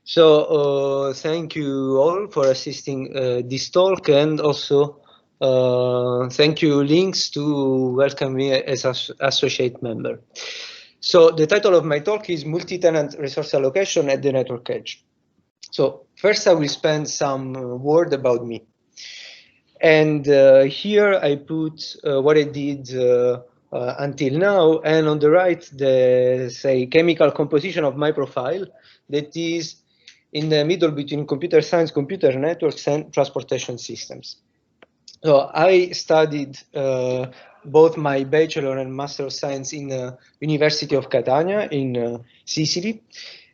So thank you all for assisting this talk, and also thank you, Links, to welcome me as an associate member. So the title of my talk is Multi-Tenant Resource Allocation at the Network Edge. So first I will spend some word about me. And here I put what I did until now, and on the right, the, say, chemical composition of my profile that is in the middle between computer science, computer networks, and transportation systems. So I studied both my bachelor and master of science in the University of Catania in Sicily.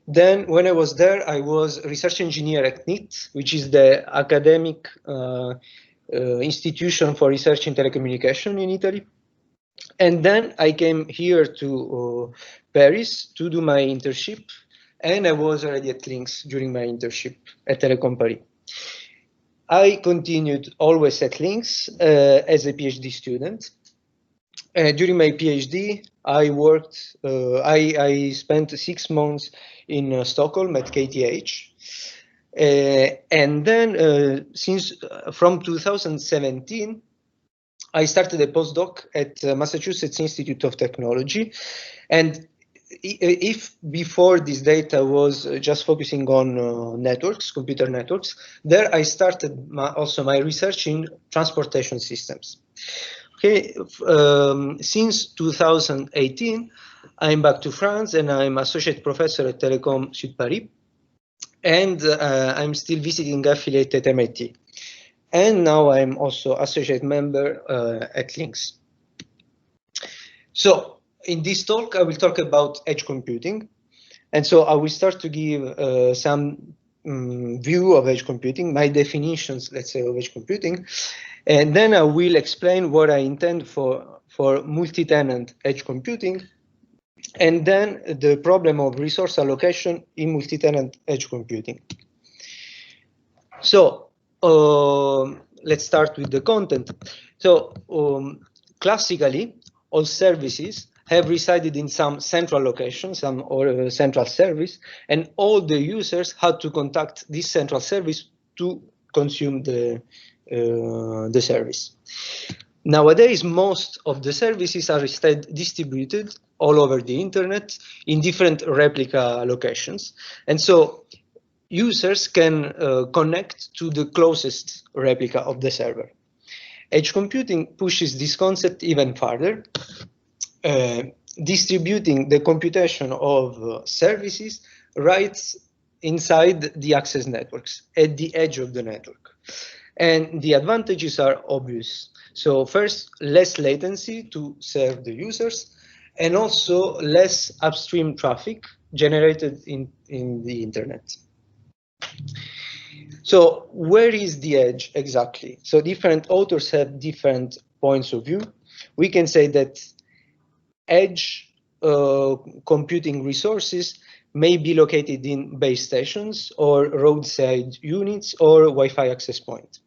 Then when I was there, I was research engineer at NIT, which is the academic institution for research in telecommunication in Italy. And then I came here to Paris to do my internship, and I was already at Links during my internship at Telecom Paris. I continued always at Links as a PhD student. During my PhD, I worked, I spent 6 months in Stockholm at KTH. And then since from 2017, I started a postdoc at Massachusetts Institute of Technology. And if before this date I was just focusing on networks, computer networks, there I started also my research in transportation systems. Okay, since 2018, I'm back to France and I'm associate professor at Telecom Sud Paris. And I'm still visiting affiliate at MIT. And now I'm also associate member at Links. So in this talk, I will talk about edge computing. And so I will start to give some view of edge computing, my definitions, let's say, of edge computing. And then I will explain what I intend for multi-tenant edge computing. And then the problem of resource allocation in multi-tenant edge computing. So let's start with the content. So classically, all services have resided in some central location, some central service, and all the users had to contact this central service to consume the service. Nowadays, most of the services are instead distributed all over the internet in different replica locations. And so users can connect to the closest replica of the server. Edge computing pushes this concept even further, distributing the computation of services right inside the access networks, at the edge of the network. And the advantages are obvious. So first, less latency to serve the users, and also less upstream traffic generated in the internet. So where is the edge exactly? So different authors have different points of view. We can say that edge computing resources may be located in base stations or roadside units or Wi-Fi access point.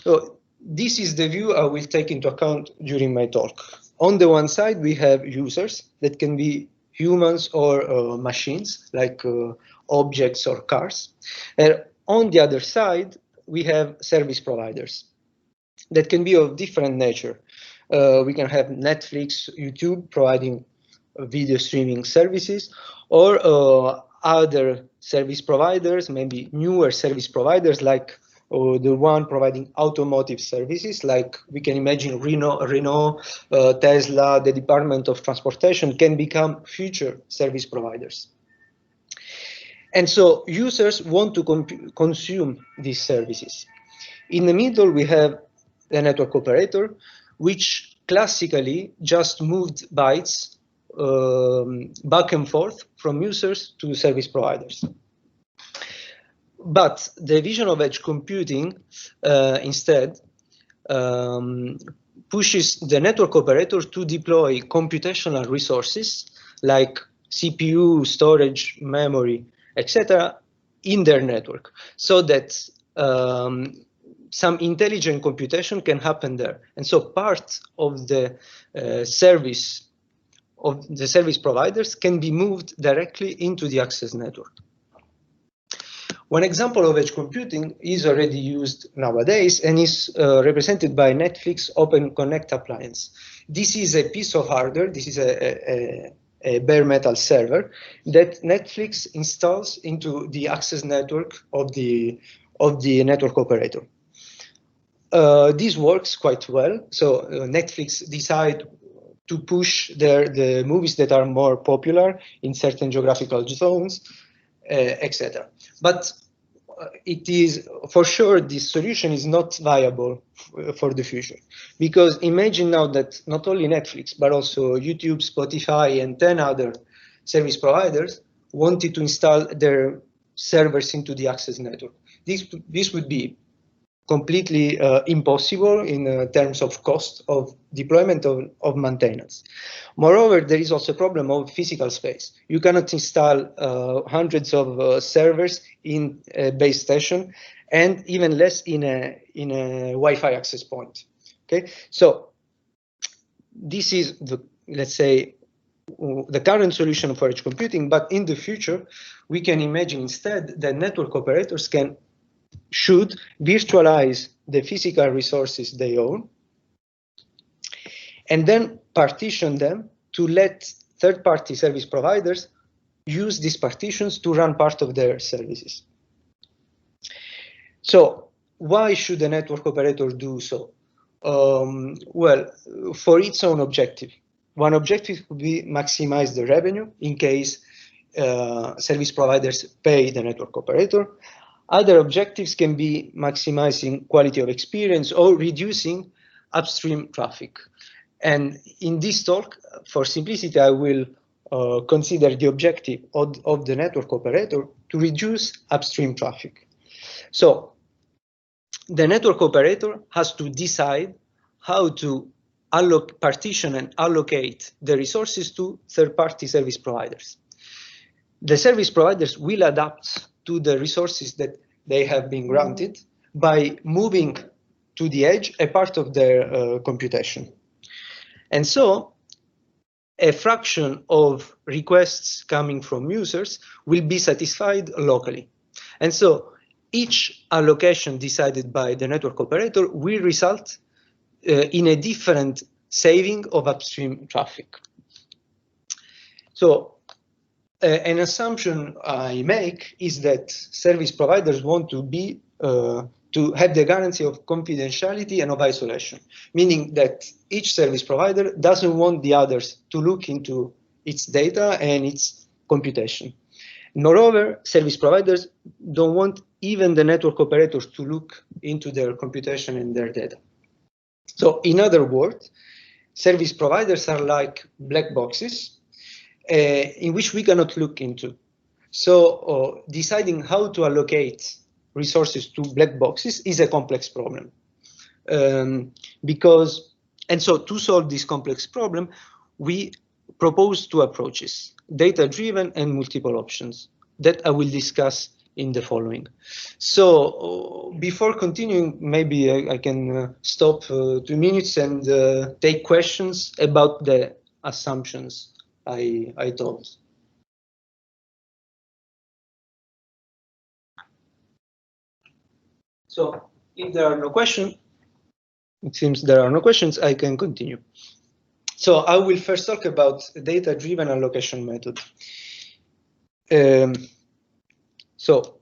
So this is the view I will take into account during my talk. On the one side, we have users that can be humans or machines, like objects or cars. And on the other side, we have service providers that can be of different nature. We can have Netflix, YouTube providing video streaming services, or other service providers, maybe newer service providers like the one providing automotive services, like we can imagine Renault, Tesla, the Department of Transportation can become future service providers. And so users want to consume these services. In the middle, we have the network operator, which classically just moved bytes back and forth from users to service providers. But the vision of edge computing instead pushes the network operator to deploy computational resources like CPU, storage, memory, etc. in their network, so that some intelligent computation can happen there. And so part of the service providers can be moved directly into the access network. One example of edge computing is already used nowadays and is represented by Netflix Open Connect appliance. This is a piece of hardware. This is a bare metal server that Netflix installs into the access network of the network operator. This works quite well. So Netflix decide to push the movies that are more popular in certain geographical zones, etc. But it is for sure this solution is not viable for the future, because imagine now that not only Netflix but also YouTube, Spotify, and 10 other service providers wanted to install their servers into the access network. This would be completely impossible in terms of cost of deployment of maintenance. Moreover, there is also a problem of physical space. You cannot install hundreds of servers in a base station, and even less in a Wi-Fi access point. Okay, so this is let's say the current solution for edge computing. But in the future, we can imagine instead that network operators should virtualize the physical resources they own and then partition them to let third-party service providers use these partitions to run part of their services. So why should a network operator do so? Well, for its own objective. One objective would be maximize the revenue in case service providers pay the network operator. Other objectives can be maximizing quality of experience or reducing upstream traffic. And in this talk, for simplicity, I will consider the objective of the network operator to reduce upstream traffic. So the network operator has to decide how to partition and allocate the resources to third-party service providers. The service providers will adapt to the resources that they have been granted by moving to the edge a part of their computation. And so a fraction of requests coming from users will be satisfied locally. And so each allocation decided by the network operator will result in a different saving of upstream traffic. So an assumption I make is that service providers want to have the guarantee of confidentiality and of isolation, meaning that each service provider doesn't want the others to look into its data and its computation. Moreover, service providers don't want even the network operators to look into their computation and their data. So in other words, service providers are like black boxes in which we cannot look into. So deciding how to allocate resources to black boxes is a complex problem. And so to solve this complex problem, we propose two approaches, data-driven and multiple options, that I will discuss in the following. So before continuing, maybe I can stop 2 minutes and take questions about the assumptions I told. So if there are no questions, it seems there are no questions, I can continue. So I will first talk about data-driven allocation method. So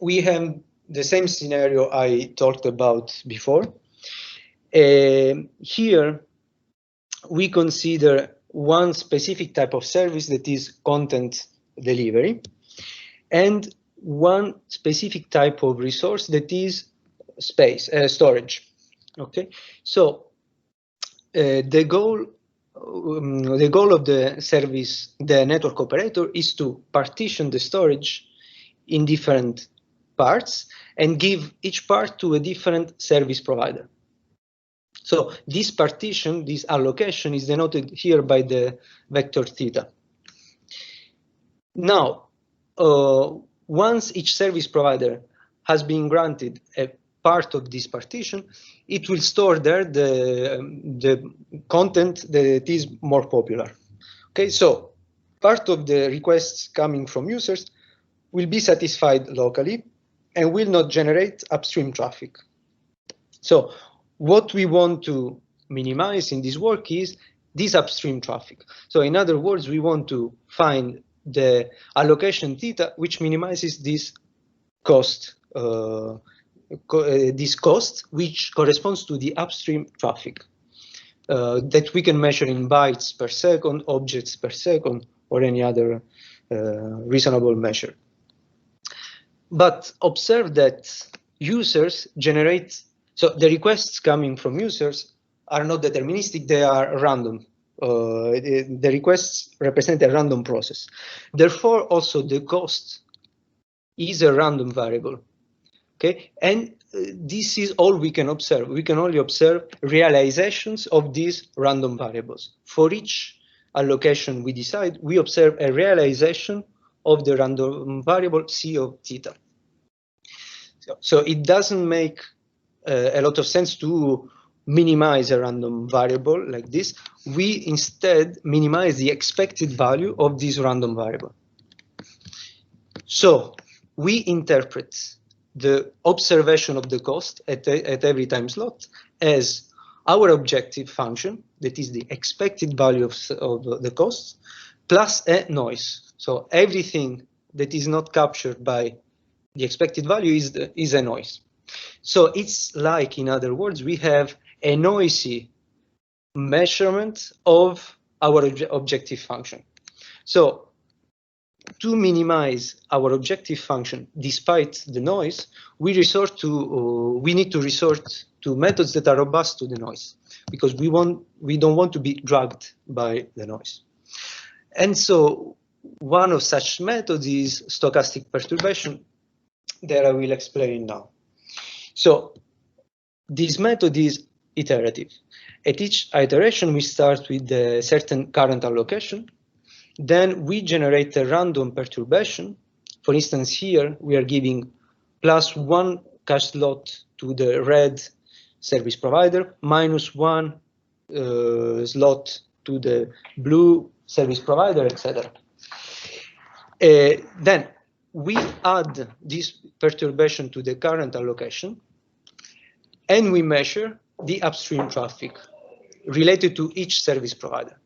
we have the same scenario I talked about before. Here we consider one specific type of service, that is content delivery, and one specific type of resource, that is storage. Okay, so the goal of the service, the network operator, is to partition the storage in different parts and give each part to a different service provider. So this partition, this allocation, is denoted here by the vector theta. Now, once each service provider has been granted a part of this partition, it will store there the content that is more popular. Okay, so part of the requests coming from users will be satisfied locally and will not generate upstream traffic. So what we want to minimize in this work is this upstream traffic. So in other words, we want to find the allocation theta which minimizes this cost, which corresponds to the upstream traffic that we can measure in bytes per second, objects per second, or any other reasonable measure. But observe that users generate, so the requests coming from users are not deterministic, they are random. The requests represent a random process. Therefore, also the cost is a random variable. Okay, and this is all we can observe. We can only observe realizations of these random variables. For each allocation we decide, we observe a realization of the random variable C of theta. So it doesn't make a lot of sense to minimize a random variable like this. We instead minimize the expected value of this random variable. So we interpret the observation of the cost at every time slot as our objective function, that is the expected value of the cost, plus a noise. So everything that is not captured by the expected value is a noise. So it's like, in other words, we have a noisy measurement of our objective function. So to minimize our objective function despite the noise, we need to resort to methods that are robust to the noise, because we don't want to be dragged by the noise. And so one of such methods is stochastic perturbation that I will explain now. So this method is iterative. At each iteration, we start with a certain current allocation. Then we generate a random perturbation. For instance, here we are giving +1 cache slot to the red service provider, -1 slot to the blue service provider, etc. Then we add this perturbation to the current allocation, and we measure the upstream traffic related to each service provider.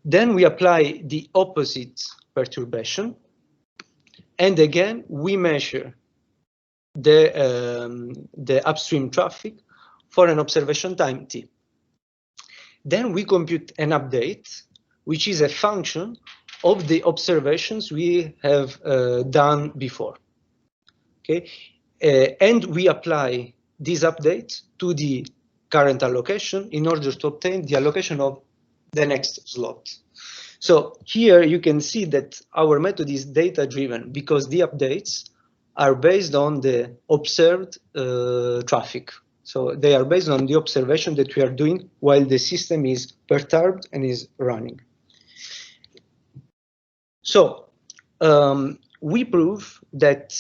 Then we apply the opposite perturbation, and again we measure the upstream traffic for an observation time t. Then we compute an update, which is a function of the observations we have done before. Okay, and we apply this update to the current allocation in order to obtain the allocation of the next slot. So here you can see that our method is data-driven because the updates are based on the observed traffic. So they are based on the observation that we are doing while the system is perturbed and is running. So we prove that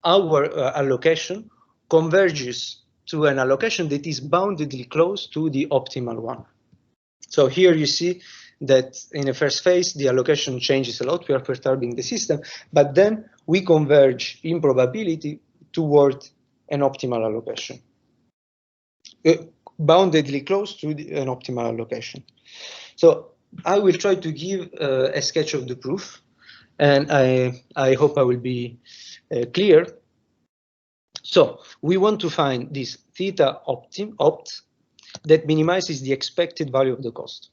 our allocation converges to an allocation that is boundedly close to the optimal one. So here you see that in the first phase, the allocation changes a lot. We are perturbing the system, but then we converge in probability toward an optimal allocation, boundedly close to an optimal allocation. So I will try to give a sketch of the proof, and I hope I will be clear. So we want to find this theta opt that minimizes the expected value of the cost,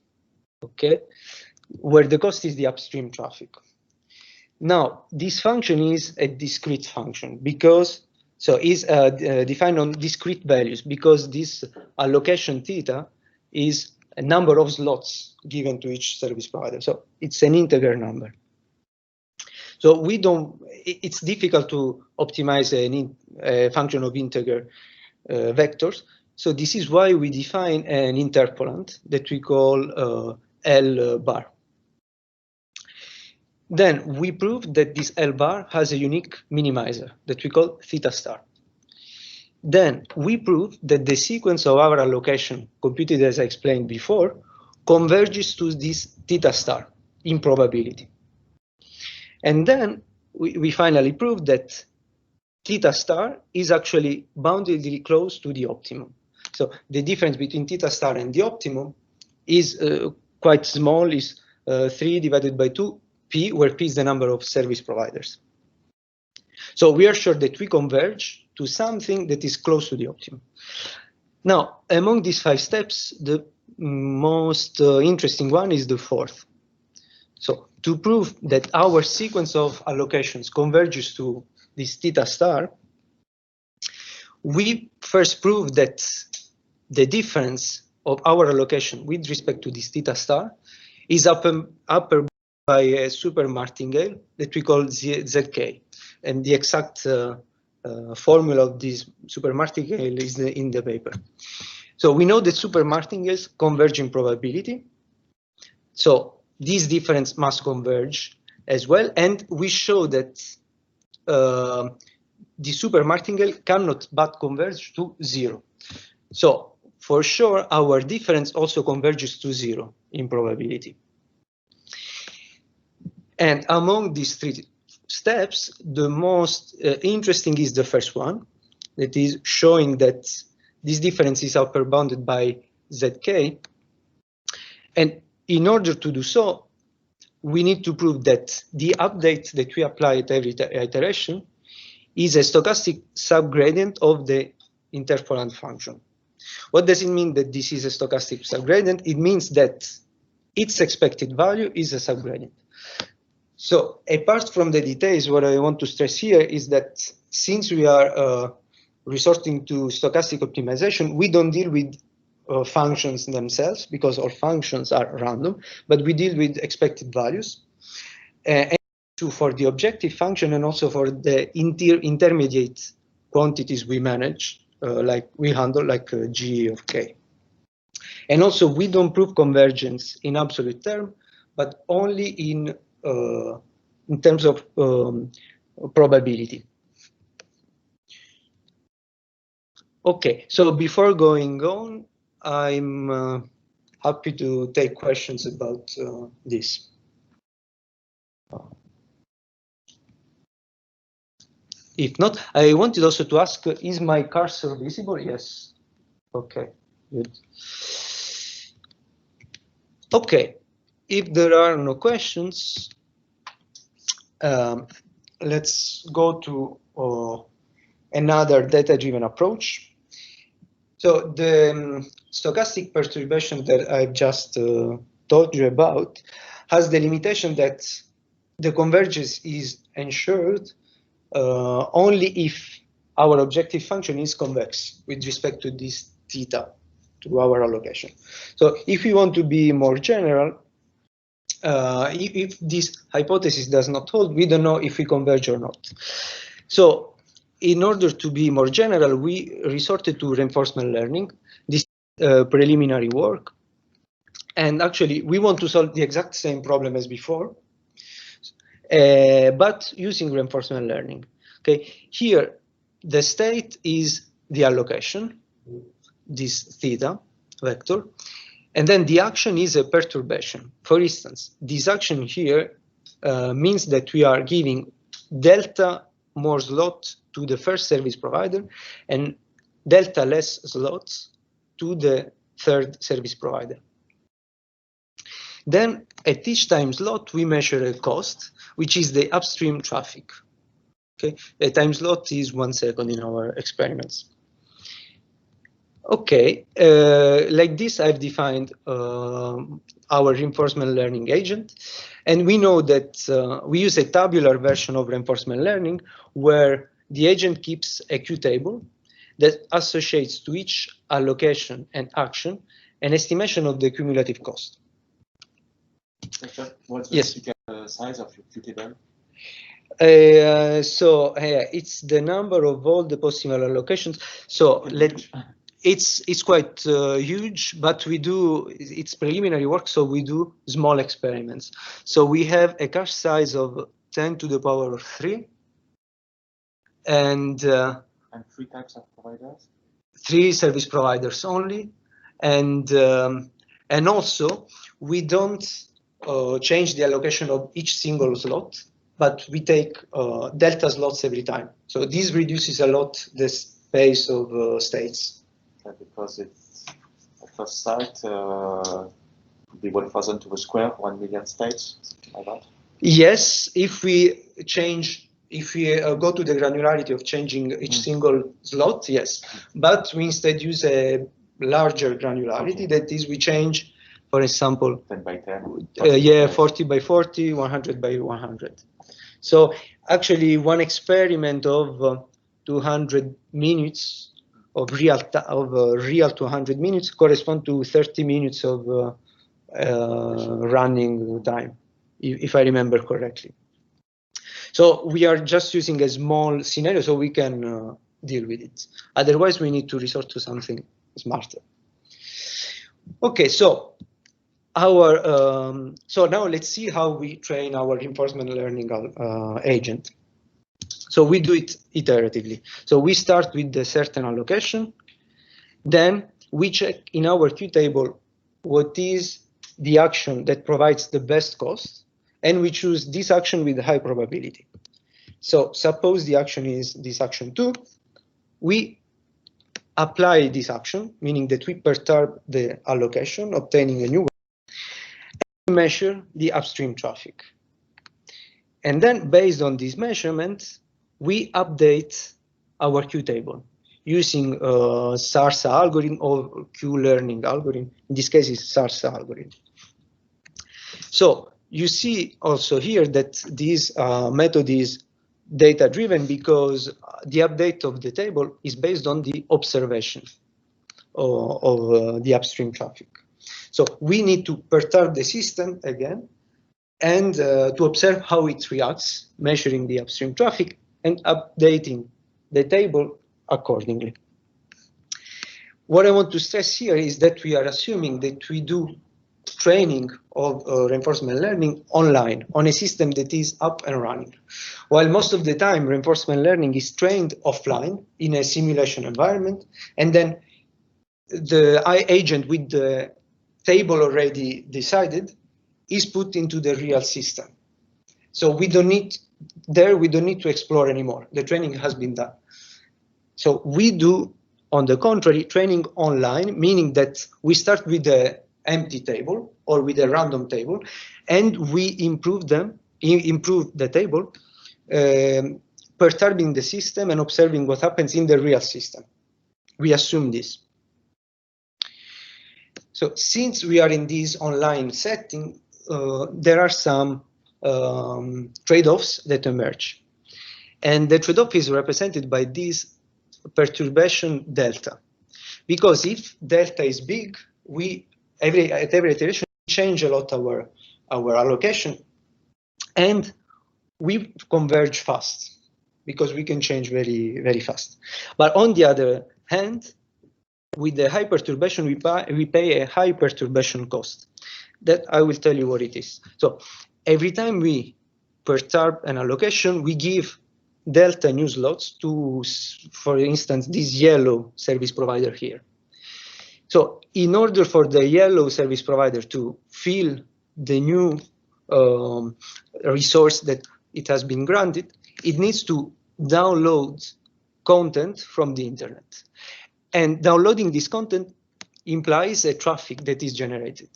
okay, where the cost is the upstream traffic. Now, this function is a discrete function because, so is defined on discrete values because this allocation theta is a number of slots given to each service provider. So it's an integer number. So we don't, it's difficult to optimize a function of integer vectors. So this is why we define an interpolant that we call L bar. Then we prove that this L bar has a unique minimizer that we call theta star. Then we prove that the sequence of our allocation, computed as I explained before, converges to this theta star in probability. And then we finally proved that theta star is actually boundedly close to the optimum. So the difference between theta star and the optimum is quite small, is 3 divided by 2p, where p is the number of service providers. So we are sure that we converge to something that is close to the optimum. Now, among these 5 steps, the most interesting one is the fourth. So to prove that our sequence of allocations converges to this theta star, we first prove that the difference of our allocation with respect to this theta star is upper by a super martingale that we call zk. And the exact formula of this super martingale is in the paper. So we know that super martingales converge in probability. So this difference must converge as well. And we show that the super martingale cannot but converge to 0. So for sure, our difference also converges to 0 in probability. And among these 3 steps, the most interesting is the first one, that is showing that this difference is upper bounded by zk. And in order to do so, we need to prove that the update that we apply at every iteration is a stochastic subgradient of the interpolant function. What does it mean that this is a stochastic subgradient? It means that its expected value is a subgradient. So apart from the details, what I want to stress here is that since we are resorting to stochastic optimization, we don't deal with functions themselves because our functions are random, but we deal with expected values. And for the objective function and also for the intermediate quantities we manage, like we handle like G of K. And also we don't prove convergence in absolute term, but only in terms of probability. Okay, so before going on, I'm happy to take questions about this. If not, I wanted also to ask, is my cursor visible? Yes. Okay, good. Okay, if there are no questions, let's go to another data-driven approach. So the stochastic perturbation that I've just told you about has the limitation that the convergence is ensured only if our objective function is convex with respect to this theta, to our allocation. So if we want to be more general, if this hypothesis does not hold, we don't know if we converge or not. So in order to be more general, we resorted to reinforcement learning, this preliminary work. And actually, we want to solve the exact same problem as before, but using reinforcement learning. Okay, here the state is the allocation, this theta vector, and then the action is a perturbation. For instance, this action here means that we are giving delta more slots to the first service provider and delta less slots to the third service provider. Then at each time slot, we measure a cost, which is the upstream traffic. Okay, a time slot is 1 second in our experiments. Okay, like this, I've defined our reinforcement learning agent. And we know that we use a tabular version of reinforcement learning where the agent keeps a Q table that associates to each allocation and action an estimation of the cumulative cost. What's the typical size of your Q table? It's the number of all the possible allocations. So it's quite huge, but it's preliminary work, so we do small experiments. So we have a cache size of 10 to the power of 3. And 3 types of providers? 3 service providers only. And also, we don't change the allocation of each single slot. but we take delta slots every time. So this reduces a lot the space of states. Because it's at first sight could be 1,000 to the square, 1 million states, something like that. Yes, if we change, if we go to the granularity of changing each single slot, yes. But we instead use a larger granularity. That is, we change, for example, 10 by 10. Yeah, 40 by 40, 100 by 100. So actually, one experiment of 200 minutes of real 200 minutes correspond to 30 minutes of running time, if I remember correctly. So we are just using a small scenario so we can deal with it. Otherwise, we need to resort to something smarter. Okay, so so now let's see how we train our reinforcement learning agent. So we do it iteratively. So we start with a certain allocation, then we check in our Q table what is the action that provides the best cost, and we choose this action with high probability. So suppose the action is this action 2, we apply this action, meaning that we perturb the allocation, obtaining a new one, and measure the upstream traffic. And then based on these measurements, we update our Q table using scarce algorithm or Q-learning algorithm. In this case, it's scarce algorithm. So you see also here that this method is data-driven because the update of the table is based on the observation of the upstream traffic. So we need to perturb the system again and to observe how it reacts, measuring the upstream traffic and updating the table accordingly. What I want to stress here is that we are assuming that we do training of reinforcement learning online on a system that is up and running, while most of the time reinforcement learning is trained offline in a simulation environment, and then the agent with the table already decided is put into the real system. So we don't need to explore anymore. The training has been done. So we do, on the contrary, training online, meaning that we start with the empty table or with a random table, and we improve the table, perturbing the system and observing what happens in the real system. We assume this. So since we are in this online setting, there are some trade-offs that emerge. And the trade-off is represented by this perturbation delta. Because if delta is big, at every iteration change a lot our allocation, and we converge fast because we can change very, very fast. But on the other hand, with the high perturbation, we pay a high perturbation cost. That I will tell you what it is. So every time we perturb an allocation, we give delta new slots to, for instance, this yellow service provider here. So in order for the yellow service provider to fill the new resource that it has been granted, it needs to download content from the internet. And downloading this content implies a traffic that is generated.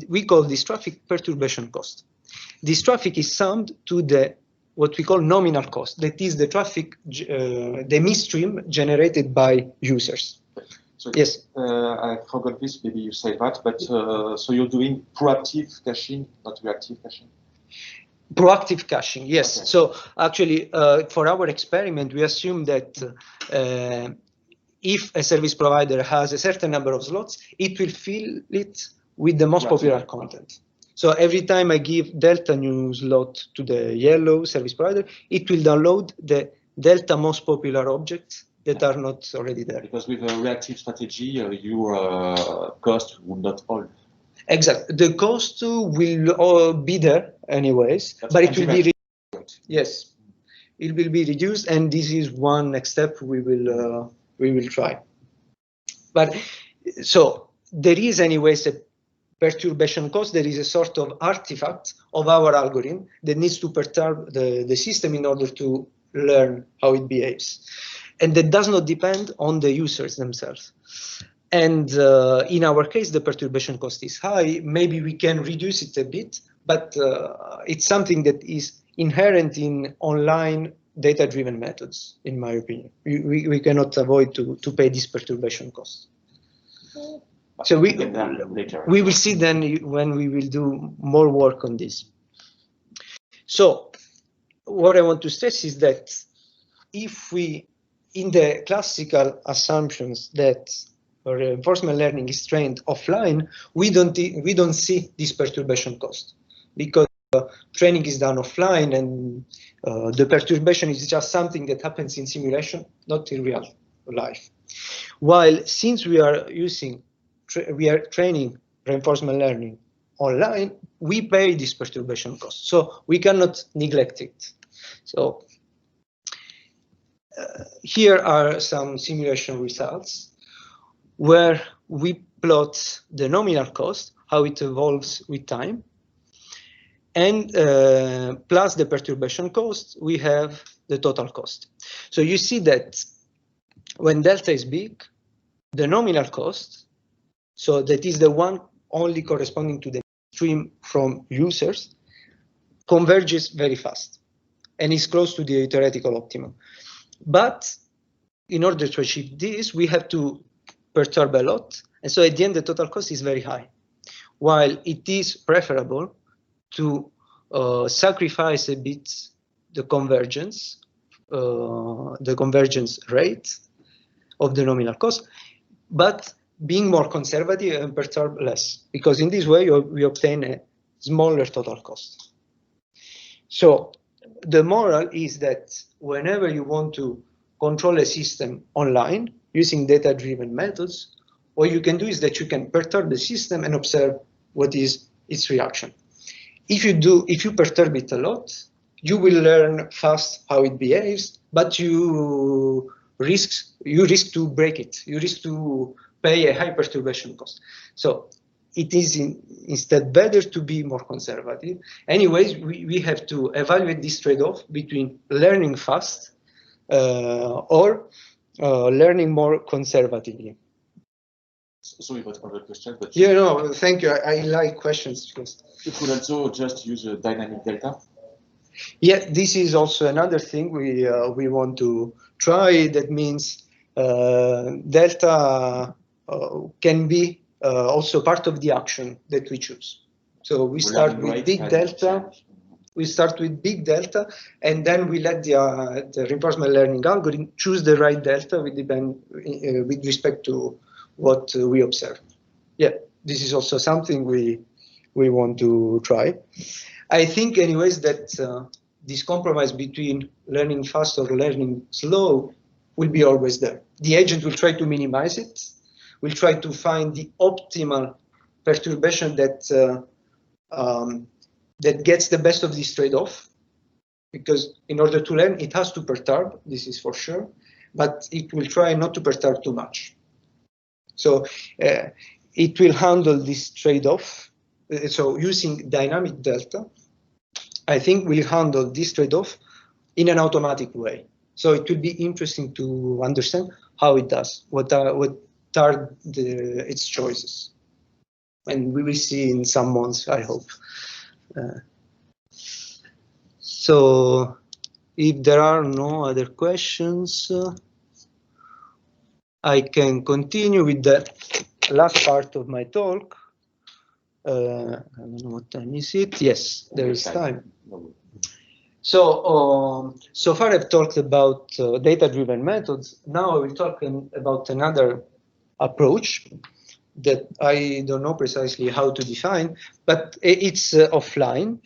We call this traffic perturbation cost. This traffic is summed to what we call nominal cost. That is the traffic, the midstream generated by users. So, yes. I forgot this, maybe you say that, but so you're doing proactive caching, not reactive caching? Proactive caching, yes. Okay. So actually, for our experiment, we assume that if a service provider has a certain number of slots, it will fill it with the most popular content. So every time I give delta new slot to the yellow service provider, it will download the delta most popular objects that are not already there. Because with a reactive strategy, your cost would not hold. Exactly. The cost will be there anyways, but it will be reduced. Yes, it will be reduced, and this is one next step we will try. But so there is anyways a perturbation cost, there is a sort of artifact of our algorithm that needs to perturb the system in order to learn how it behaves. And that does not depend on the users themselves. And in our case, the perturbation cost is high. Maybe we can reduce it a bit, but it's something that is inherent in online data-driven methods, in my opinion. We cannot avoid to pay this perturbation cost. So we will see then when we will do more work on this. So what I want to stress is that if we, in the classical assumptions that reinforcement learning is trained offline, we don't see this perturbation cost, because training is done offline, and the perturbation is just something that happens in simulation, not in real life. While since we are training reinforcement learning online, we pay this perturbation cost, so we cannot neglect it. So here are some simulation results where we plot the nominal cost, how it evolves with time, and plus the perturbation cost, we have the total cost. So you see that when delta is big, the nominal cost, so that is the one only corresponding to the stream from users, converges very fast and is close to the theoretical optimum. But in order to achieve this, we have to perturb a lot, and so at the end the total cost is very high. While it is preferable to sacrifice a bit the convergence rate of the nominal cost, but being more conservative and perturb less, because in this way we obtain a smaller total cost. So the moral is that whenever you want to control a system online using data-driven methods, what you can do is that you can perturb the system and observe what is its reaction. If you perturb it a lot, you will learn fast how it behaves, but you risk to break it. You risk to pay a high perturbation cost. So it is instead better to be more conservative. Anyways, we have to evaluate this trade-off between learning fast or learning more conservatively. Sorry about other questions, but yeah, no, thank you. I like questions because you could also just use a dynamic delta. Yeah, this is also another thing we want to try. That means delta can be also part of the action that we choose. So we start with big delta. We start with big delta, and then we let the reinforcement learning algorithm choose the right delta with respect to what we observe. Yeah, this is also something we want to try. I think, anyways, that this compromise between learning fast or learning slow will be always there. The agent will try to minimize it, will try to find the optimal perturbation that that gets the best of this trade-off, because in order to learn, it has to perturb, this is for sure, but it will try not to perturb too much. So it will handle this trade-off. So using dynamic delta, I think we'll handle this trade-off in an automatic way. So it will be interesting to understand how it does, what are its choices. And we will see in some months, I hope. So if there are no other questions, I can continue with the last part of my talk. I don't know what time is it. Yes, there is time. So, so far I've talked about data-driven methods. Now I will talk about another approach that I don't know precisely how to define, but it's offline,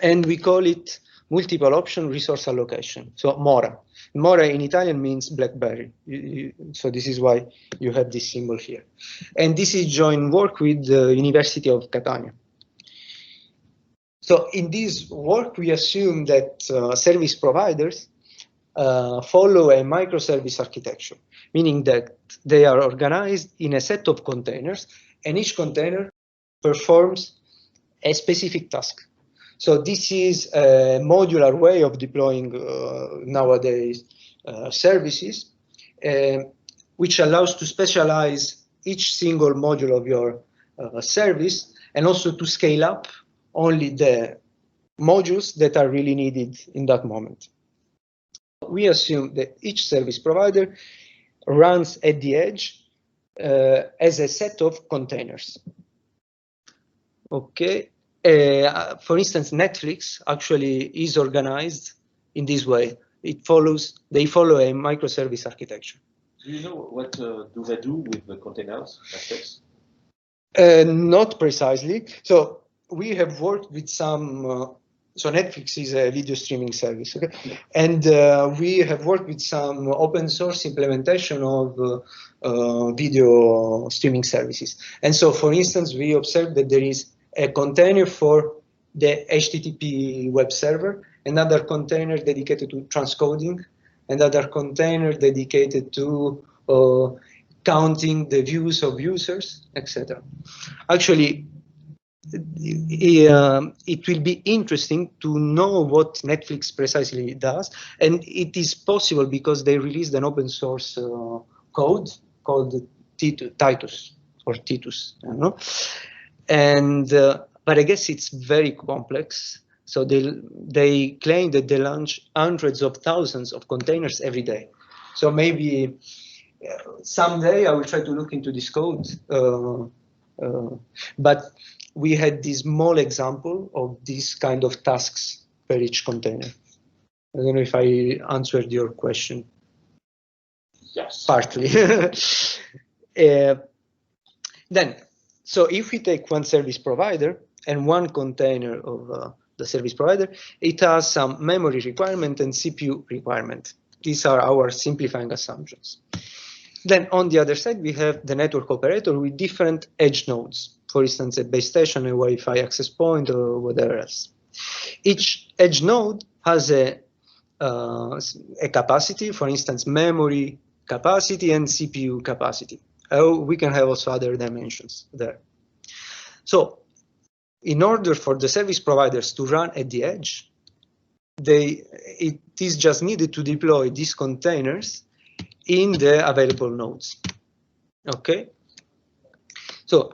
and we call it multiple option resource allocation. So MORA. MORA in Italian means BlackBerry. So this is why you have this symbol here. And this is joint work with the University of Catania. So in this work, we assume that service providers follow a microservice architecture, meaning that they are organized in a set of containers, and each container performs a specific task. So this is a modular way of deploying nowadays services, which allows to specialize each single module of your service and also to scale up only the modules that are really needed in that moment. We assume that each service provider runs at the edge as a set of containers. Okay. For instance, Netflix actually is organized in this way. They follow a microservice architecture. Do you know what do they do with the containers, Netflix? Not precisely. So we have worked with some. So Netflix is a video streaming service, okay? And we have worked with some open source implementation of video streaming services. And so, for instance, we observed that there is a container for the HTTP web server, another container dedicated to transcoding, another container dedicated to counting the views of users, etc. Actually, it will be interesting to know what Netflix precisely does, and it is possible because they released an open source code called Titus or Titus, I don't know. And but I guess it's very complex. So they claim that they launch hundreds of thousands of containers every day. So maybe someday I will try to look into this code. But we had this small example of this kind of tasks per each container. I don't know if I answered your question. Yes. Partly. Then, so if we take one service provider and one container of the service provider, it has some memory requirement and CPU requirement. These are our simplifying assumptions. Then on the other side, we have the network operator with different edge nodes. For instance, a base station, a Wi-Fi access point, or whatever else. Each edge node has a capacity, for instance, memory capacity and CPU capacity. We can have also other dimensions there. So in order for the service providers to run at the edge, it is just needed to deploy these containers in the available nodes. Okay. So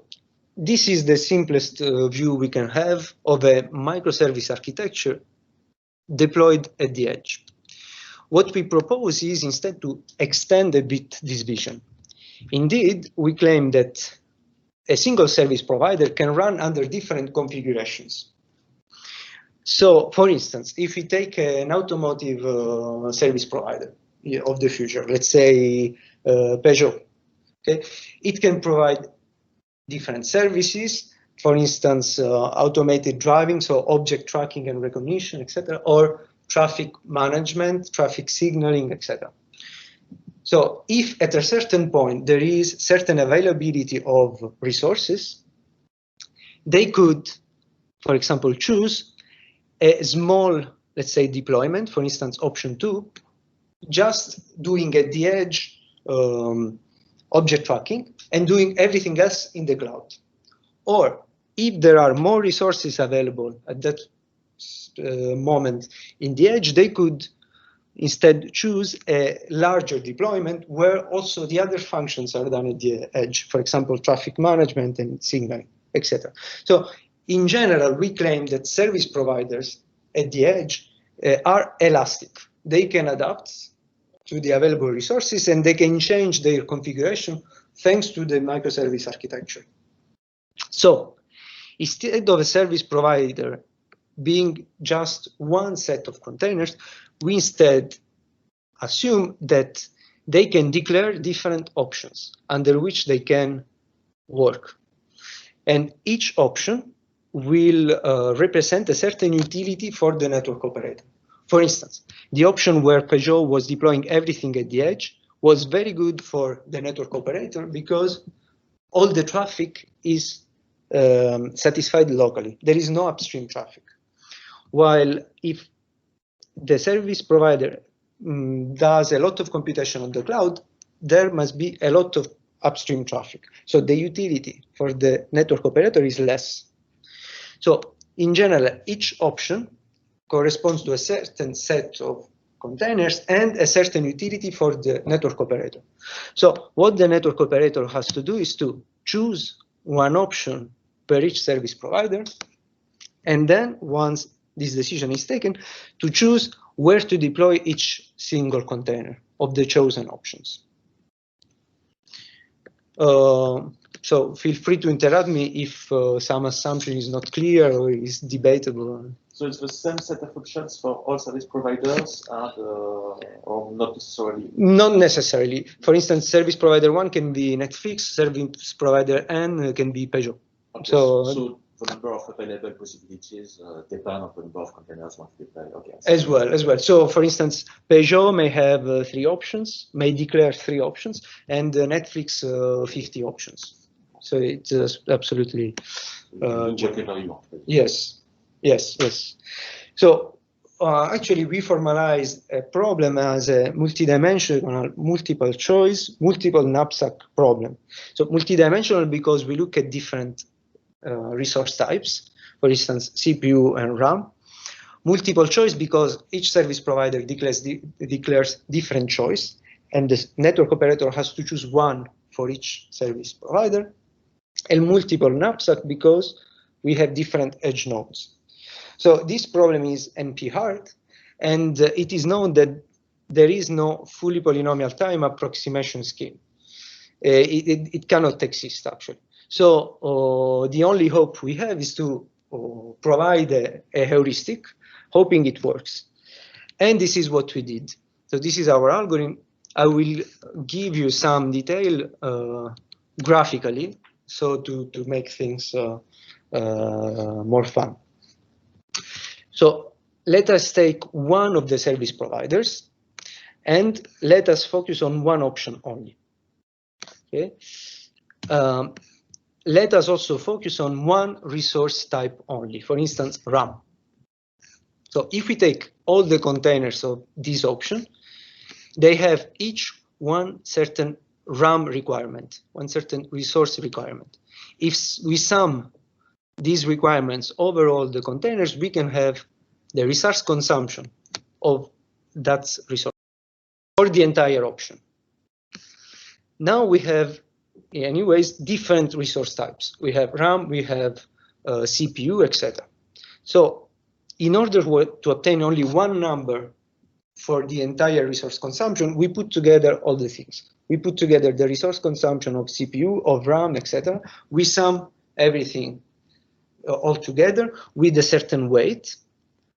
this is the simplest view we can have of a microservice architecture deployed at the edge. What we propose is instead to extend a bit this vision. Indeed, we claim that a single service provider can run under different configurations. So, for instance, if we take an automotive service provider of the future, let's say Peugeot, okay, it can provide different services, for instance, automated driving, so object tracking and recognition, etc., or traffic management, traffic signaling, etc. So if at a certain point there is certain availability of resources, they could, for example, choose a small, let's say, deployment, for instance, option 2, just doing at the edge object tracking and doing everything else in the cloud. Or if there are more resources available at that moment in the edge, they could instead choose a larger deployment where also the other functions are done at the edge, for example, traffic management and signaling, etc. So in general, we claim that service providers at the edge are elastic. They can adapt to the available resources and they can change their configuration thanks to the microservice architecture. So instead of a service provider being just one set of containers, we instead assume that they can declare different options under which they can work. And each option will represent a certain utility for the network operator. For instance, the option where Peugeot was deploying everything at the edge was very good for the network operator because all the traffic is satisfied locally. There is no upstream traffic. While if the service provider does a lot of computation on the cloud, there must be a lot of upstream traffic. So the utility for the network operator is less. So in general, each option corresponds to a certain set of containers and a certain utility for the network operator. So what the network operator has to do is to choose one option per each service provider, and then once this decision is taken, to choose where to deploy each single container of the chosen options. So feel free to interrupt me if some assumption is not clear or is debatable. So it's the same set of options for all service providers, and, or not necessarily? Not necessarily. For instance, service provider 1 can be Netflix, service provider N can be Peugeot. Okay, so the number of available possibilities depend on the number of containers one deploy. Okay. As well. So for instance, Peugeot may have 3 options, may declare 3 options, and Netflix 50 options. So it's absolutely whatever you want. Yes. So actually, we formalized a problem as a multidimensional, multiple choice, multiple knapsack problem. So multidimensional because we look at different resource types, for instance, CPU and RAM. Multiple choice because each service provider declares different choice, and the network operator has to choose one for each service provider. And multiple knapsack because we have different edge nodes. So this problem is NP hard, and it is known that there is no fully polynomial time approximation scheme. It cannot exist, actually. So the only hope we have is to provide a heuristic, hoping it works. And this is what we did. So this is our algorithm. I will give you some detail graphically, so to make things more fun. So let us take one of the service providers and let us focus on one option only. Okay. Let us also focus on one resource type only, for instance, RAM. So if we take all the containers of this option, they have each one certain RAM requirement, one certain resource requirement. If we sum these requirements over all the containers, we can have the resource consumption of that resource for the entire option. Now we have, anyways, different resource types. We have RAM, we have CPU, etc. So in order to obtain only one number for the entire resource consumption, we put together all the things. We put together the resource consumption of CPU, of RAM, etc. We sum everything all together with a certain weight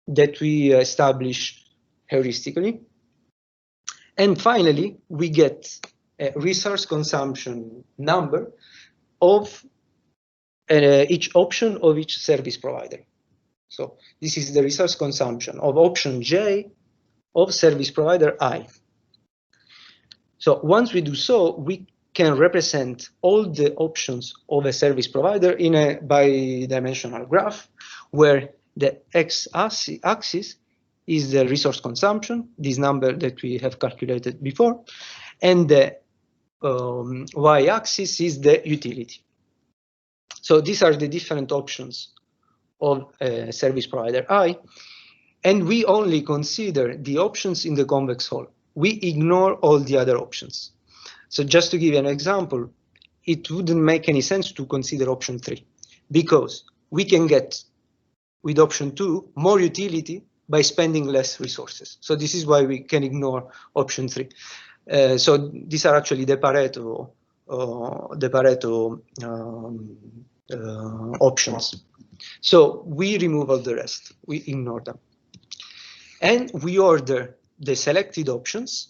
that we establish heuristically. And finally, we get a resource consumption number of each option of each service provider. So this is the resource consumption of option J of service provider I. So once we do so, we can represent all the options of a service provider in a bidimensional graph where the x-axis is the resource consumption, this number that we have calculated before, and the y-axis is the utility. So these are the different options of service provider I, and we only consider the options in the convex hull. We ignore all the other options. So just to give you an example, it wouldn't make any sense to consider option 3 because we can get with option 2 more utility by spending less resources. So this is why we can ignore option 3. So these are actually the Pareto options. So we remove all the rest, we ignore them. And we order the selected options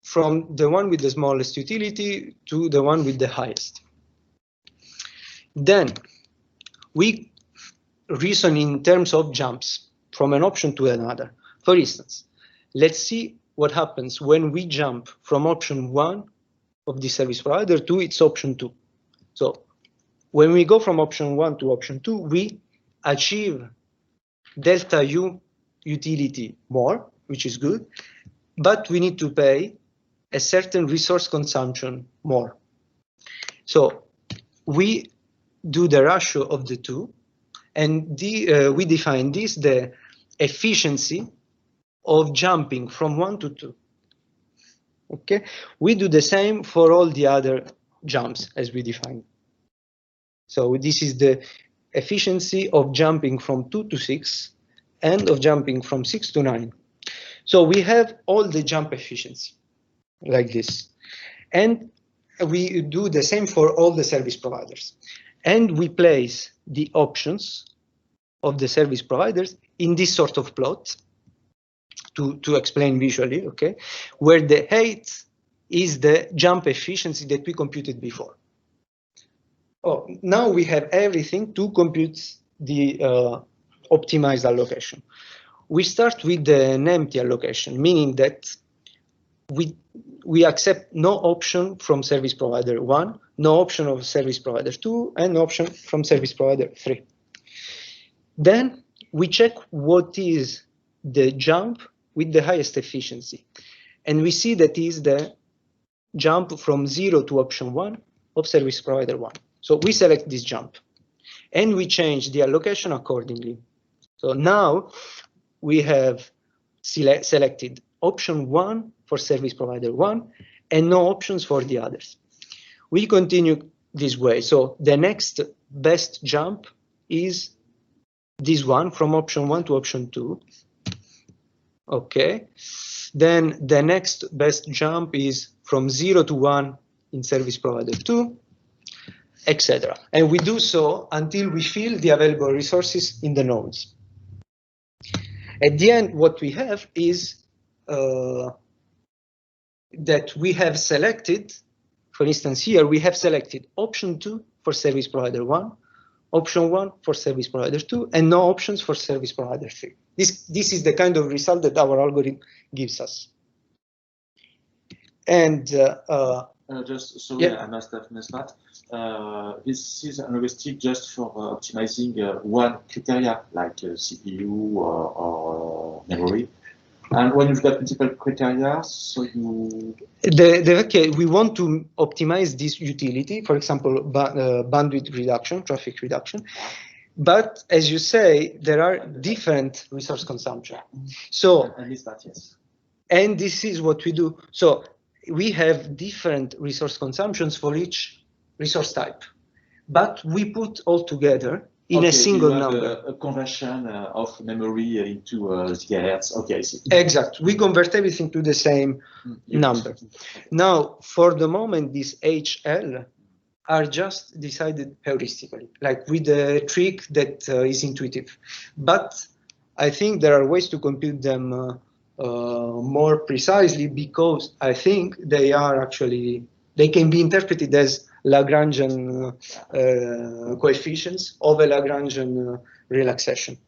from the one with the smallest utility to the one with the highest. Then we reason in terms of jumps from an option to another. For instance, let's see what happens when we jump from option 1 of the service provider to its option 2. So when we go from option 1 to option 2, we achieve delta U utility more, which is good, but we need to pay a certain resource consumption more. So we do the ratio of the two, and we define this the efficiency of jumping from 1 to 2. Okay, we do the same for all the other jumps as we define. So this is the efficiency of jumping from 2 to 6 and of jumping from 6 to 9. So we have all the jump efficiency like this. And we do the same for all the service providers. And we place the options of the service providers in this sort of plot to explain visually, okay, where the height is the jump efficiency that we computed before. Oh, now we have everything to compute the optimized allocation. We start with an empty allocation, meaning that we accept no option from service provider 1, no option of service provider 2, and no option from service provider 3. Then we check what is the jump with the highest efficiency. And we see that is the jump from 0 to option 1 of service provider 1. So we select this jump and we change the allocation accordingly. So now we have selected option 1 for service provider 1 and no options for the others. We continue this way. So the next best jump is this one from option 1 to option 2. Okay. Then the next best jump is from 0 to 1 in service provider 2, etc. And we do so until we fill the available resources in the nodes. At the end, what we have is that we have selected, for instance, here we have selected option 2 for service provider 1, option 1 for service provider 2, and no options for service provider 3. This is the kind of result that our algorithm gives us. And just sorry, yeah. I must have missed that. This is an heuristic just for optimizing one criteria like CPU or memory. And when you've got multiple criteria, so you... Okay, we want to optimize this utility, for example, bandwidth reduction, traffic reduction. But as you say, there are different resource consumption. So, I missed that, yes. And this is what we do. So we have different resource consumptions for each resource type, but we put all together in a single number. A conversion of memory into gigahertz. Okay, I see. Exactly. We convert everything to the same number. Now, for the moment, these HL are just decided heuristically, like with a trick that is intuitive. But I think there are ways to compute them more precisely, because I think they are actually, they can be interpreted as Lagrangian coefficients of a Lagrangian relaxation.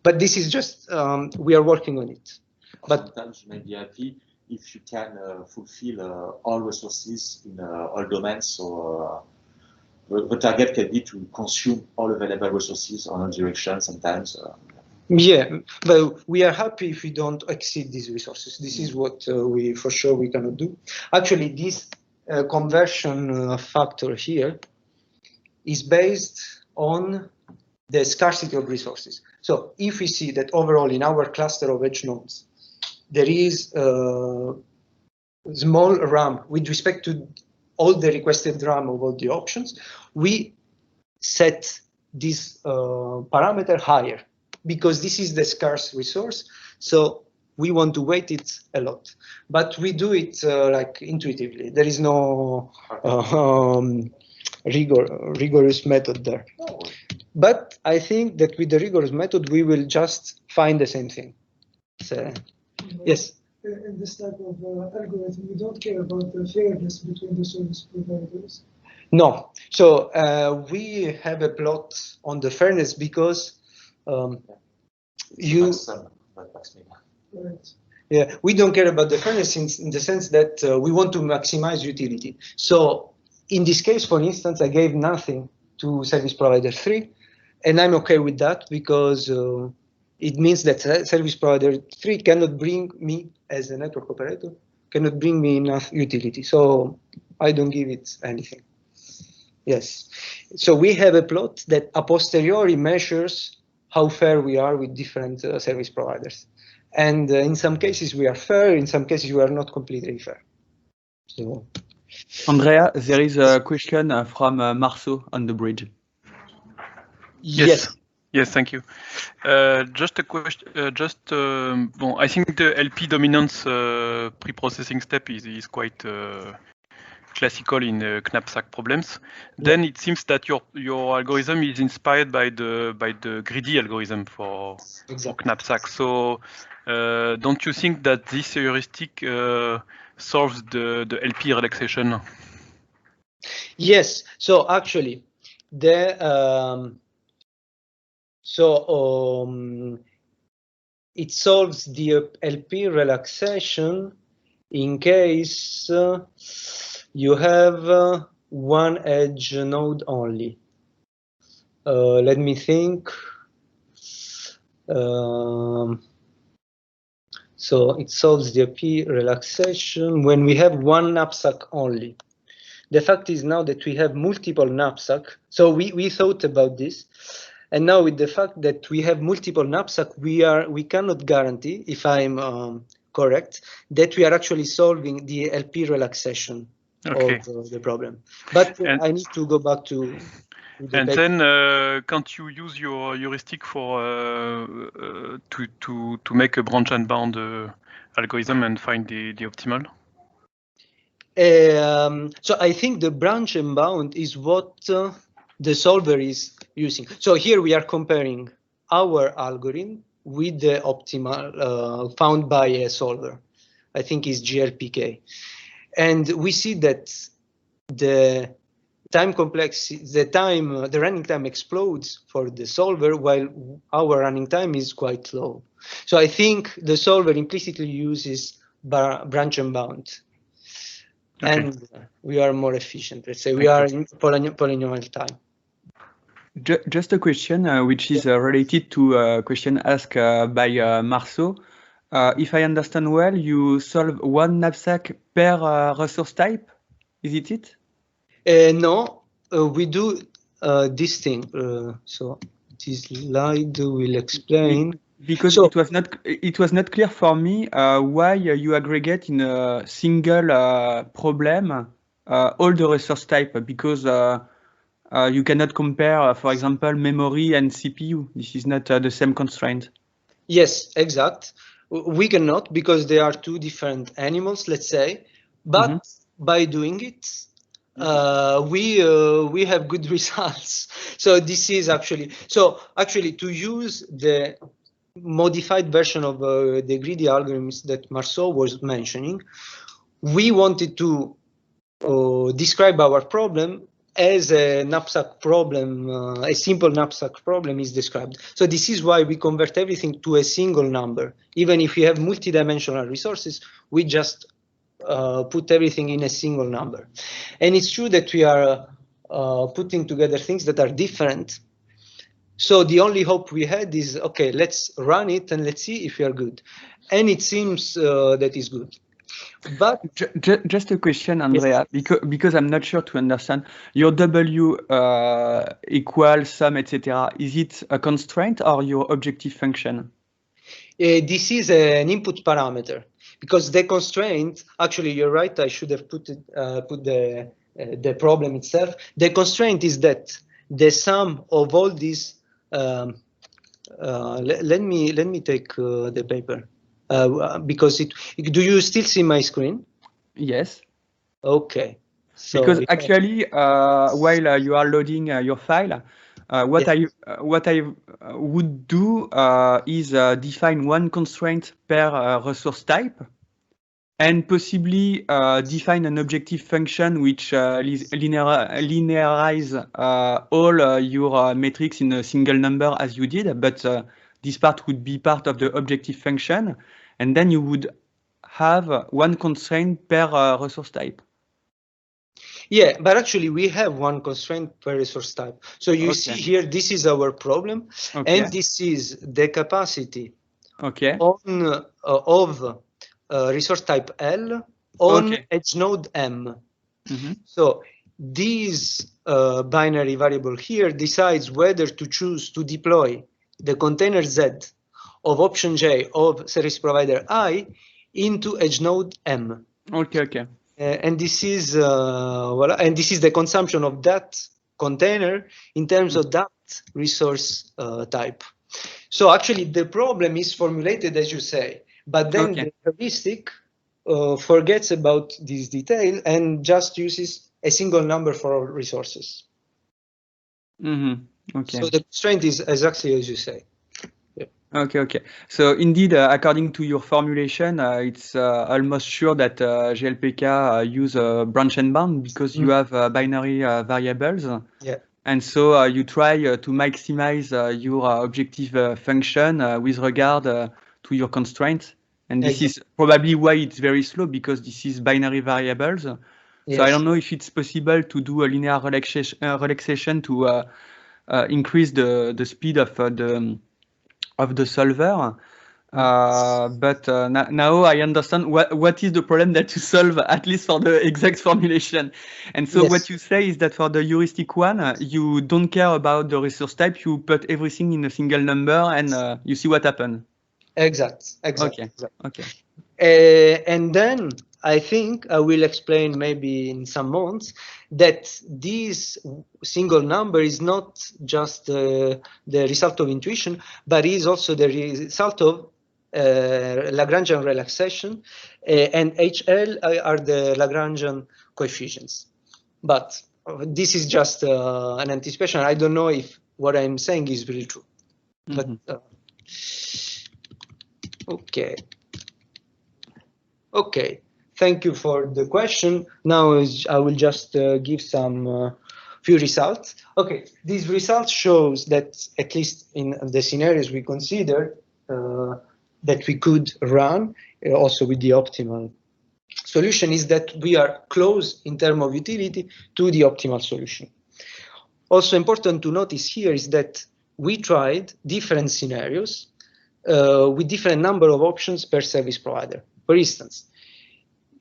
But this is just, we are working on it. But sometimes you may be happy if you can fulfill all resources in all domains. So the target can be to consume all available resources on all directions sometimes. Yeah, but we are happy if we don't exceed these resources. This is what we for sure we cannot do. Actually, this conversion factor here is based on the scarcity of resources. So if we see that overall in our cluster of edge nodes, there is a small RAM with respect to all the requested RAM of all the options, we set this parameter higher, because this is the scarce resource, so we want to weight it a lot. But we do it like intuitively. There is no rigorous method there. But I think that with the rigorous method, we will just find the same thing. So, yes? In this type of algorithm, we don't care about the fairness between the service providers. No. So we have a plot on the fairness because yeah, we don't care about the fairness in the sense that we want to maximize utility. So in this case, for instance, I gave nothing to service provider 3, and I'm okay with that because it means that service provider 3 cannot bring me, as a network operator, cannot bring me enough utility. So I don't give it anything. Yes. So we have a plot that a posteriori measures how fair we are with different service providers. And in some cases we are fair, in some cases we are not completely fair. So, Andrea, there is a question from Marceau on the bridge. yes. Yes, thank you. Just a question. I think the LP dominance pre-processing step is quite classical in knapsack problems. Then it seems that your algorithm is inspired by the greedy algorithm for knapsack. So don't you think that this heuristic solves the LP relaxation? Yes. So actually, it solves the LP relaxation in case you have one edge node only. Let me think. So it solves the LP relaxation when we have one knapsack only. The fact is now that we have multiple knapsack. So we thought about this. And now with the fact that we have multiple knapsack, we cannot guarantee, if I'm correct, that we are actually solving the LP relaxation of the problem. But I need to go back to the and paper. then can't you use your heuristic for to make a branch and bound algorithm and find the optimal? So I think the branch and bound is what the solver is using. So here we are comparing our algorithm with the optimal found by a solver. I think is GRPK. And we see that the time complexity, the running time explodes for the solver while our running time is quite low. So I think the solver implicitly uses branch and bound. Okay. And we are more efficient. Let's say we are in polynomial time. Just a question which is related to a question asked by Marceau. If I understand well, you solve one knapsack per resource type. Is it? No, we do this thing. So this slide will explain. Because it was not clear for me why you aggregate in a single problem all the resource type, because you cannot compare, for example, memory and CPU. This is not the same constraint. Yes, exact. We cannot, because they are two different animals, let's say. But by doing it, we have good results. So this is actually to use the modified version of the greedy algorithms that Marceau was mentioning, we wanted to describe our problem as a knapsack problem, a simple knapsack problem is described. So this is why we convert everything to a single number. Even if we have multi-dimensional resources, we just put everything in a single number. And it's true that we are putting together things that are different. So the only hope we had is, okay, let's run it and let's see if we are good. And it seems that is good. But just a question, Andrea, yes. because I'm not sure to understand. Your W equals sum, etc. Is it a constraint or your objective function? This is an input parameter, because the constraint, actually, you're right, I should have put the problem itself. The constraint is that the sum of all these, let me take the paper. Because do you still see my screen? Yes. Okay. So because actually, while you are loading your file, what I would do is define one constraint per resource type, and possibly define an objective function which linearize all your metrics in a single number as you did, but this part would be part of the objective function, and then you would have one constraint per resource type. Yeah, but actually we have one constraint per resource type. So you see here, this is our problem, and this is the capacity on of resource type L on edge node M. So this binary variable here decides whether to choose to deploy the container Z of option J of service provider I into edge node M. Okay, okay. And this is voilà, and this is the consumption of that container in terms of that resource type. So actually, the problem is formulated as you say, but then the heuristic forgets about this detail and just uses a single number for all resources. Okay. So the constraint is exactly as you say. Okay, okay. So indeed, according to your formulation, it's almost sure that GLPK use branch and bound because you have binary variables. Yeah. And so you try to maximize your objective function with regard to your constraints. And this is probably why it's very slow, because this is binary variables. Yes. So I don't know if it's possible to do a linear relaxation to increase the speed of the solver. But now I understand what is the problem that you solve, at least for the exact formulation. And so what you say is that for the heuristic one, you don't care about the resource type, you put everything in a single number and you see what happens. Exactly. Okay. And then I think I will explain maybe in some months that this single number is not just the result of intuition, but is also the result of Lagrangian relaxation, and HL are the Lagrangian coefficients. But this is just an anticipation. I don't know if what I'm saying is really true. But Okay, thank you for the question. Now I will just give some few results. Okay, these results shows that at least in the scenarios we considered that we could run also with the optimal solution is that we are close in terms of utility to the optimal solution. Also important to notice here is that we tried different scenarios with different number of options per service provider. For instance,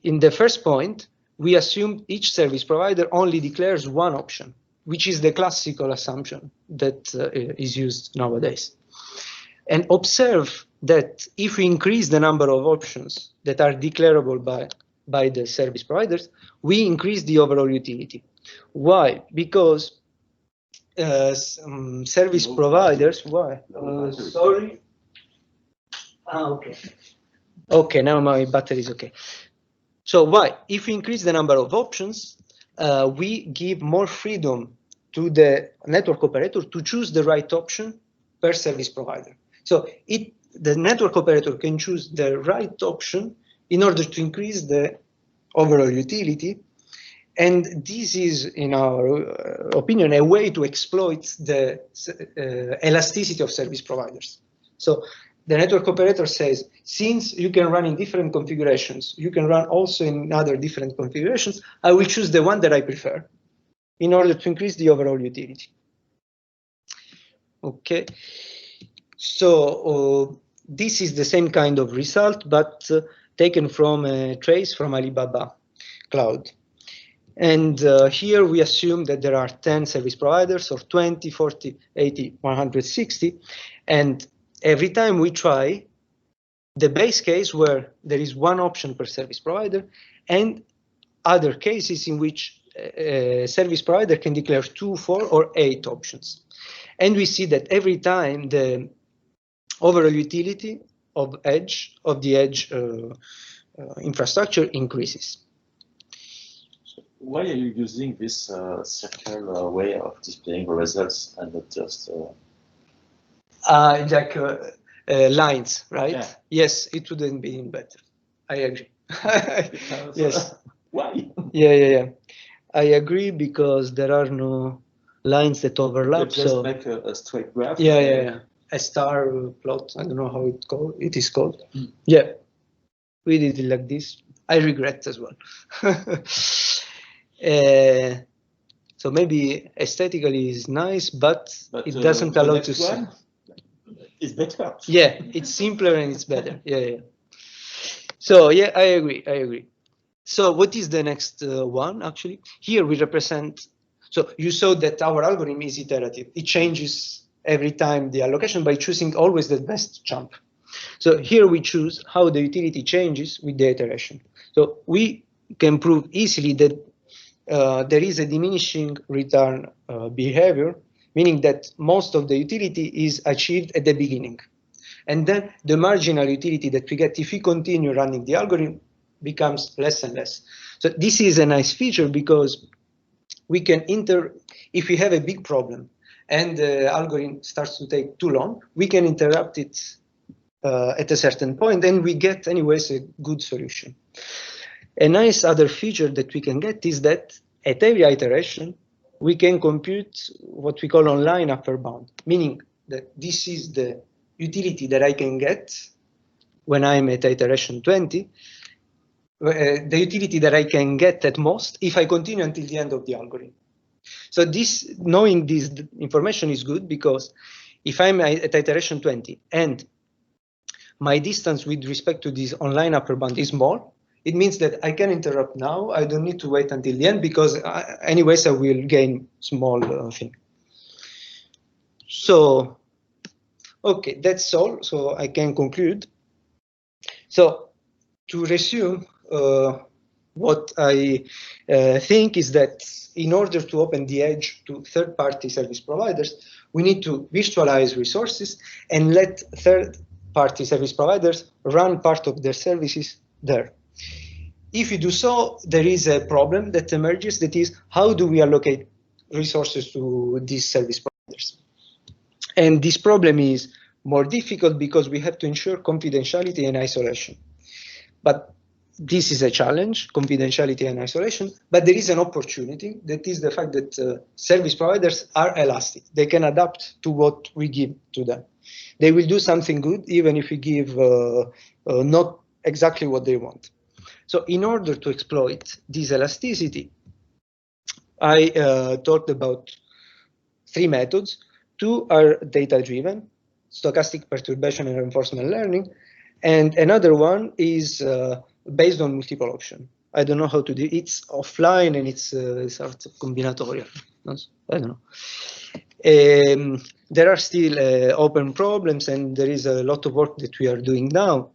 in the first point, we assumed each service provider only declares one option, which is the classical assumption that is used nowadays. And observe that if we increase the number of options that are declarable by the service providers, we increase the overall utility. Why? Because service providers, why? Sorry. Okay, now my battery is okay. So why? If we increase the number of options, we give more freedom to the network operator to choose the right option per service provider. So the network operator can choose the right option in order to increase the overall utility. And this is, in our opinion, a way to exploit the elasticity of service providers. So the network operator says, since you can run in different configurations, you can run also in other different configurations, I will choose the one that I prefer in order to increase the overall utility. Okay, so this is the same kind of result, but taken from a trace from Alibaba Cloud. And here we assume that there are 10 service providers of 20, 40, 80, 160. And every time we try the base case where there is one option per service provider and other cases in which a service provider can declare 2, 4, or 8 options. And we see that every time the overall utility of the edge infrastructure increases. Why are you using this circular way of displaying the results and not just lines, right? Yeah. Yes, it wouldn't be better. I agree. Yes. Why? Yeah. I agree because there are no lines that overlap. You just so make a straight graph. Yeah. A star plot. I don't know how it is called. Yeah, we did it like this. I regret as well. So maybe aesthetically is nice, but it doesn't allow to see. It's better. Yeah, it's simpler and it's better. Yeah. So yeah, I agree. So what is the next one? Actually, here we represent. So you saw that our algorithm is iterative. It changes every time the allocation by choosing always the best jump. So here we choose how the utility changes with the iteration. So we can prove easily that there is a diminishing return behavior, meaning that most of the utility is achieved at the beginning. And then the marginal utility that we get if we continue running the algorithm becomes less and less. So this is a nice feature because we can if we have a big problem and the algorithm starts to take too long, we can interrupt it at a certain point, and we get anyways a good solution. A nice other feature that we can get is that at every iteration, we can compute what we call online upper bound, meaning that this is the utility that I can get when I'm at iteration 20, the utility that I can get at most if I continue until the end of the algorithm. So knowing this information is good because if I'm at iteration 20 and my distance with respect to this online upper bound is small, it means that I can interrupt now. I don't need to wait until the end because anyways I will gain small thing. So, okay, that's all. So I can conclude. So to resume, what I think is that in order to open the edge to third-party service providers, we need to virtualize resources and let third-party service providers run part of their services there. If you do so, there is a problem that emerges, that is, how do we allocate resources to these service providers? And this problem is more difficult because we have to ensure confidentiality and isolation. But this is a challenge, confidentiality and isolation, but there is an opportunity, that is the fact that service providers are elastic. They can adapt to what we give to them. They will do something good even if we give not exactly what they want. So in order to exploit this elasticity, I talked about 3 methods. 2 are data-driven, stochastic perturbation and reinforcement learning, and another one is based on multiple option. I don't know how to do it. It's offline and it's sort of combinatorial. I don't know. There are still open problems, and there is a lot of work that we are doing now.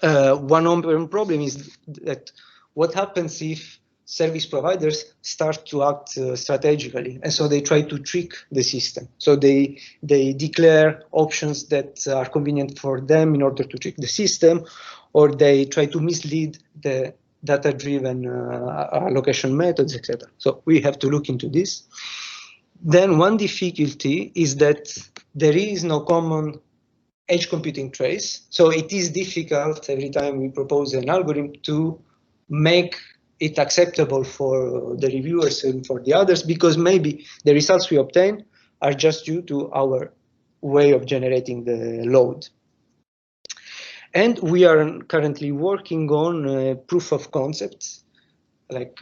One open problem is that what happens if service providers start to act strategically, and so they try to trick the system. So they declare options that are convenient for them in order to trick the system, or they try to mislead the data-driven allocation methods, etc. So we have to look into this. Then one difficulty is that there is no common edge computing trace. So it is difficult every time we propose an algorithm to make it acceptable for the reviewers and for the others, because maybe the results we obtain are just due to our way of generating the load. And we are currently working on proof of concepts, like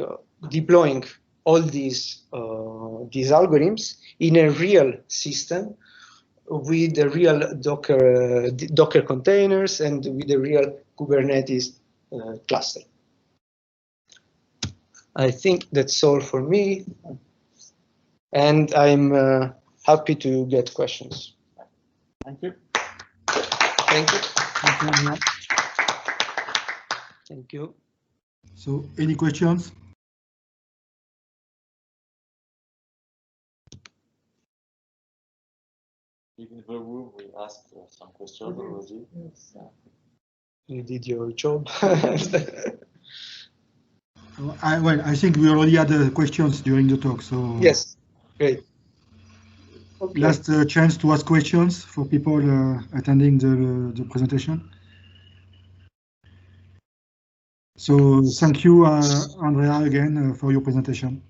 deploying all these algorithms in a real system with the real Docker containers and with the real Kubernetes cluster. I think that's all for me, and I'm happy to get questions. Thank you. Thank you. Thank you. Thank you. So, any questions? In the room, we asked some questions already. Yes. Yeah. You did your job. Well, I think we already had questions during the talk, so Yes, great. Okay. Last chance to ask questions for people attending the presentation. So thank you, Andrea, again for your presentation.